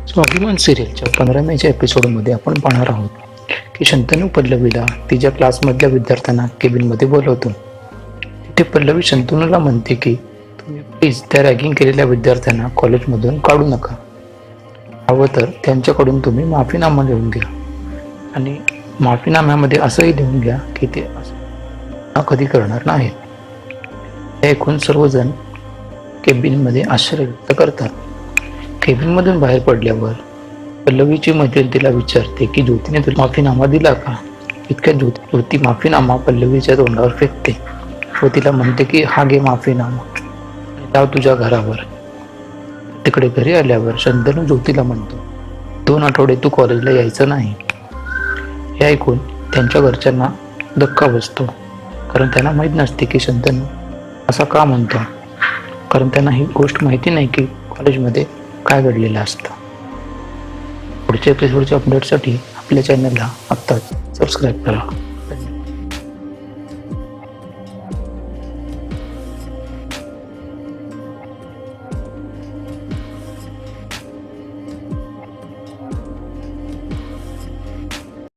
स्वाभिमान सिरियलच्या 15व्या एपिसोडमध्ये आपण पाहणार आहोत की शंतनू पल्लवीला तिच्या क्लासमधल्या विद्यार्थ्यांना केबिनमध्ये बोलवतो. तिथे पल्लवी शंतनूला म्हणते की तुम्ही प्लीज त्या रॅगिंग केलेल्या विद्यार्थ्यांना कॉलेजमधून काढू नका. हवं तर त्यांच्याकडून तुम्ही माफीनामा लिहून घ्या आणि माफीनाम्यामध्ये असंही लिहून घ्या की ते असं कधी करणार नाहीत. हे ऐकून सर्वजण केबिनमध्ये आश्चर्य व्यक्त करतात. केबिनमधून बाहेर पडल्यावर पल्लवीची मैत्रीण तिला विचारते की ज्योतीने तुला माफीनामा दिला का. इतक्यात ज्योती माफीनामा पल्लवीच्या तोंडावर फेकते व तिला म्हणते की हा घे माफीनामा आणि जाव तुझ्या घरावर. तिकडे घरी आल्यावर शंतनू ज्योतीला म्हणतो 2 आठवडे तू कॉलेजला यायचं नाही. हे ऐकून त्यांच्या घरच्यांना धक्का बसतो, कारण त्यांना माहीत नसते की शंतनू असा का म्हणतो, कारण त्यांना ही गोष्ट माहिती नाही की कॉलेजमध्ये काय घडलेलं असतं. पुढच्या एपिसोडच्या अपडेटसाठी आपल्या चॅनलला आत्ताच सबस्क्राईब करा.